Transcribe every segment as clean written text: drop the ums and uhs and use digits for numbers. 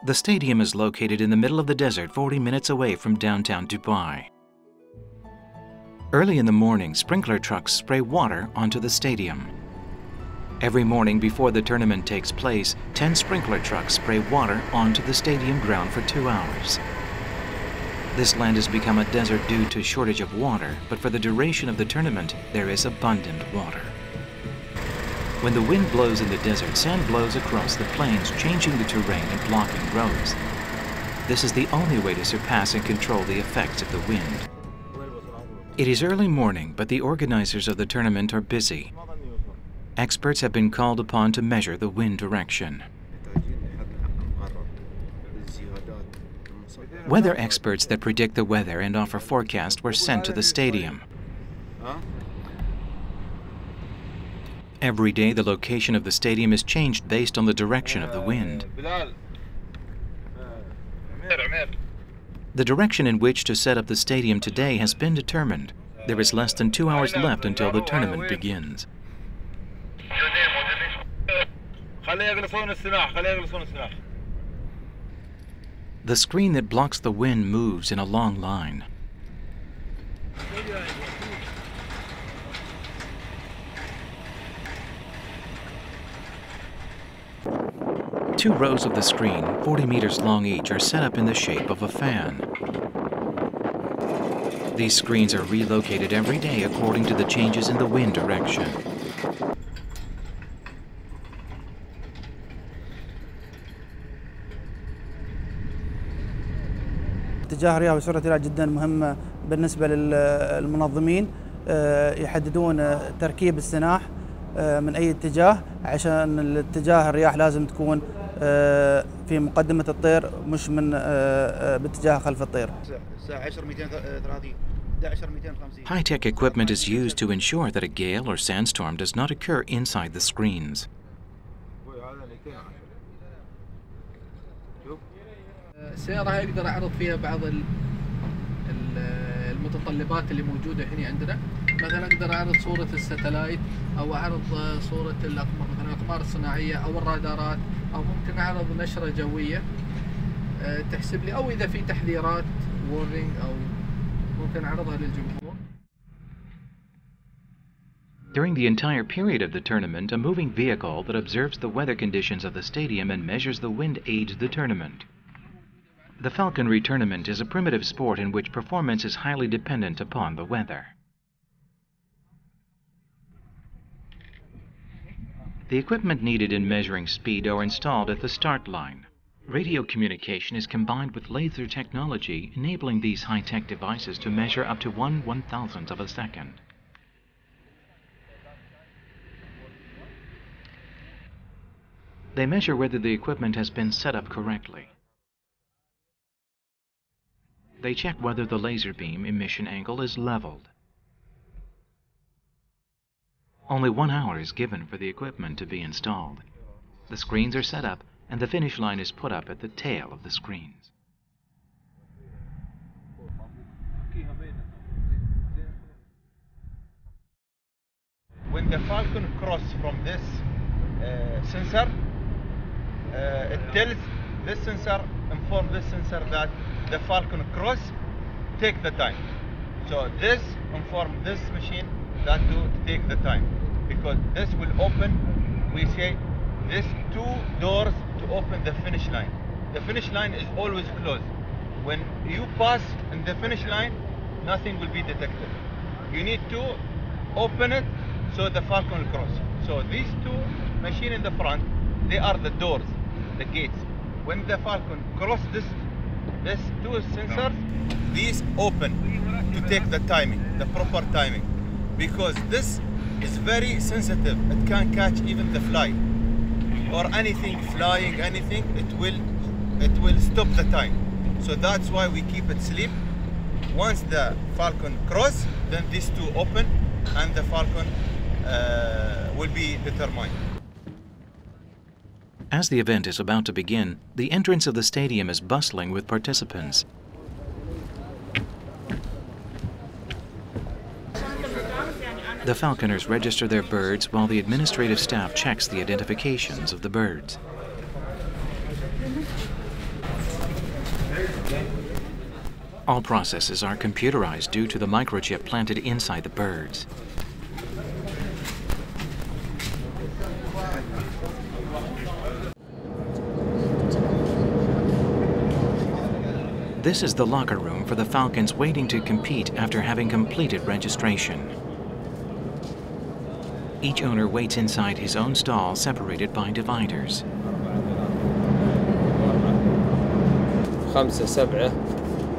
The stadium is located in the middle of the desert, 40 minutes away from downtown Dubai. Early in the morning, sprinkler trucks spray water onto the stadium. Every morning before the tournament takes place, 10 sprinkler trucks spray water onto the stadium ground for 2 hours. This land has become a desert due to shortage of water, but for the duration of the tournament, there is abundant water. When the wind blows in the desert, sand blows across the plains, changing the terrain and blocking roads. This is the only way to surpass and control the effects of the wind. It is early morning, but the organizers of the tournament are busy. Experts have been called upon to measure the wind direction. Weather experts that predict the weather and offer forecasts were sent to the stadium. Every day, the location of the stadium is changed based on the direction of the wind. The direction in which to set up the stadium today has been determined. There is less than 2 hours left until the tournament begins. The screen that blocks the wind moves in a long line. Two rows of the screen, 40 meters long each, are set up in the shape of a fan. These screens are relocated every day according to the changes in the wind direction. اتجاه الرياح وسرعة الرياح جدا مهمة بالنسبة للمنظمين يحددون تركيب السناح من أي اتجاه عشان الاتجاه الرياح لازم تكون في مقدمة الطير مش من باتجاه خلف الطير. High-tech equipment is used to ensure that a gale or sandstorm does not occur inside the screens. السيارة هاي أقدر أعرض فيها بعض المتطلبات اللي موجودة هنا عندنا. مثلا أقدر أعرض صورة الستلايت أو أعرض صورة الأقمار، مثلا الأقمار الصناعية أو الرادارات، أو ممكن أعرض نشرة جوية تحسب لي، أو إذا في تحذيرات warning أو ممكن أعرضها للجمهور. During the entire period of the tournament, a moving vehicle that observes the weather conditions of the stadium and measures the wind aids the tournament. The falconry tournament is a primitive sport in which performance is highly dependent upon the weather. The equipment needed in measuring speed are installed at the start line. Radio communication is combined with laser technology, enabling these high-tech devices to measure up to 1/1000th of a second. They measure whether the equipment has been set up correctly. They check whether the laser beam emission angle is leveled. Only 1 hour is given for the equipment to be installed. The screens are set up and the finish line is put up at the tail of the screens. When the falcon crosses from this sensor, it tells this sensor, inform this sensor that the falcon cross, take the time. So this inform this machine that to take the time, because this will open, we say, this 2 doors to open the finish line. The finish line is always closed. When you pass in the finish line, nothing will be detected. You need to open it so the falcon will cross. So these 2 machines in the front, they are the doors, the gates. When the falcon crosses this 2 sensors, these open to take the timing, the proper timing, because this is very sensitive. It can catch even the fly or anything flying, anything. It will stop the time. So that's why we keep it asleep. Once the falcon cross, then these 2 open, and the falcon will be determined. As the event is about to begin, the entrance of the stadium is bustling with participants. The falconers register their birds while the administrative staff checks the identifications of the birds. All processes are computerized due to the microchip planted inside the birds. This is the locker room for the falcons waiting to compete after having completed registration. Each owner waits inside his own stall separated by dividers. 5 7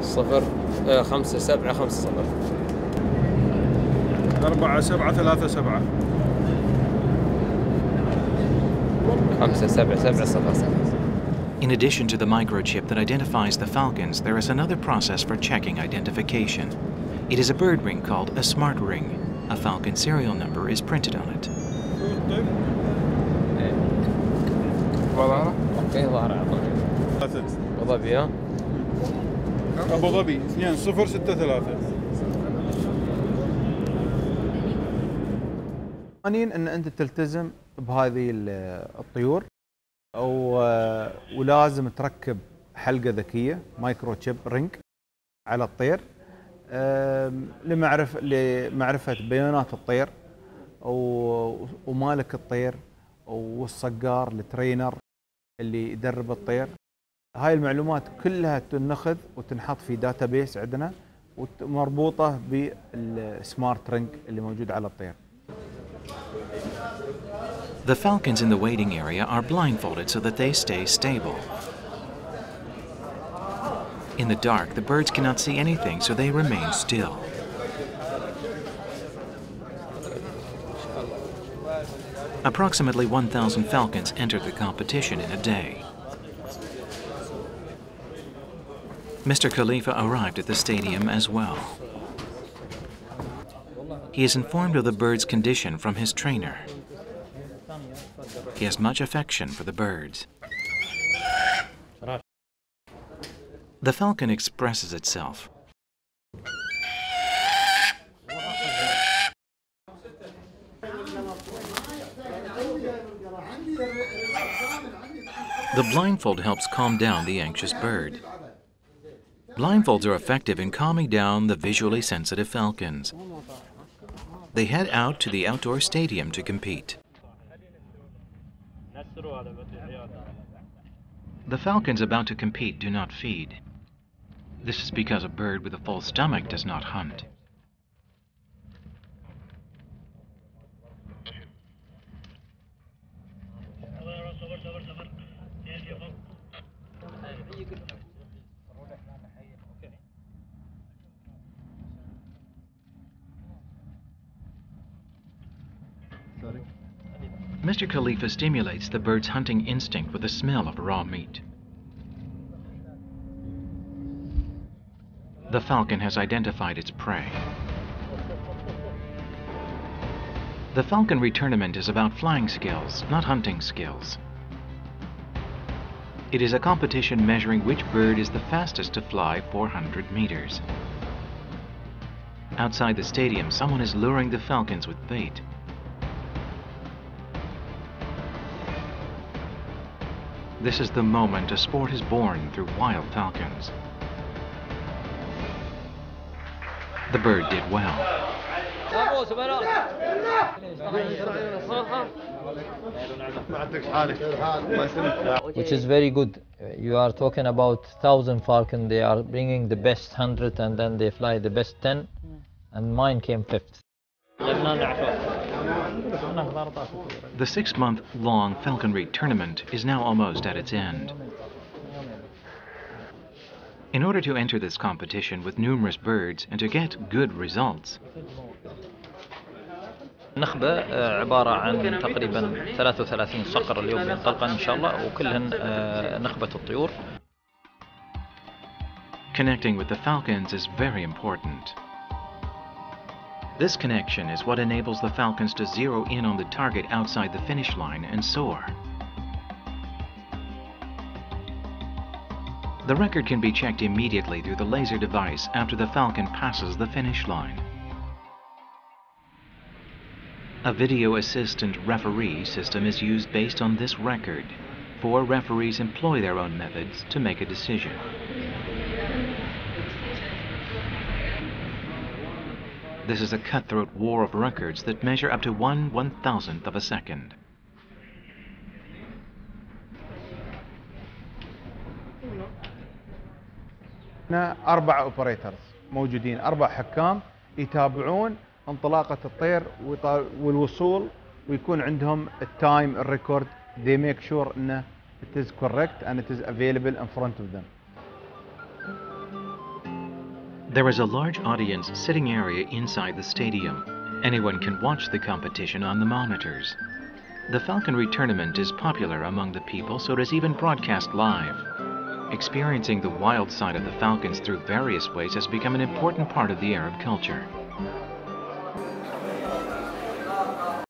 0 5 7 5 0 4 7 3 7 5 7 7 0. In addition to the microchip that identifies the falcons, there is another process for checking identification. It is a bird ring called a smart ring. A falcon serial number is printed on it. اوكي ظهر ابو ظبي ها ابو ظبي 2063 قوانين ان انت تلتزم بهذه الطيور ولازم تركب حلقه ذكيه مايكرو تشيب رينج على الطير لمعرفه بيانات الطير ومالك الطير والصقار الترينر اللي يدرب الطير. هاي المعلومات كلها تنخذ وتنحط في داتابيس عندنا ومربوطه بالسمارت رينج اللي موجود على الطير. The falcons in the waiting area are blindfolded so that they stay stable. In the dark, the birds cannot see anything, so they remain still. Approximately 1,000 falcons enter the competition in a day. Mr. Khalifa arrived at the stadium as well. He is informed of the bird's condition from his trainer. He has much affection for the birds. The falcon expresses itself. The blindfold helps calm down the anxious bird. Blindfolds are effective in calming down the visually sensitive falcons. They head out to the outdoor stadium to compete. The falcons about to compete do not feed. This is because a bird with a full stomach does not hunt. Mr. Khalifa stimulates the bird's hunting instinct with the smell of raw meat. The falcon has identified its prey. The falconry tournament is about flying skills, not hunting skills. It is a competition measuring which bird is the fastest to fly 400 meters. Outside the stadium, someone is luring the falcons with bait. This is the moment a sport is born through wild falcons. The bird did well. Which is very good. You are talking about 1,000 falcon. They are bringing the best 100 and then they fly the best 10, and mine came 5th. The 6-month-long falconry tournament is now almost at its end. In order to enter this competition with numerous birds and to get good results, نخبة عبارة عن تقريبا 33 صقر اليوم ينطلقن إن شاء الله وكلهن نخبة الطيور. Connecting with the falcons is very important. This connection is what enables the falcons to zero in on the target outside the finish line and soar. The record can be checked immediately through the laser device after the falcon passes the finish line. A video assistant referee system is used based on this record. 4 referees employ their own methods to make a decision. This is a cutthroat war of records that measure up to 1/1000th of a second. هنا 4 اوبريترز موجودين، 4 حكام يتابعون انطلاقة الطير والوصول، ويكون عندهم التايم الريكورد. They make sure انه it is correct and it is available in front of them. There is a large audience sitting area inside the stadium. Anyone can watch the competition on the monitors. The falconry tournament is popular among the people, so it is even broadcast live. Experiencing the wild side of the falcons through various ways has become an important part of the Arab culture.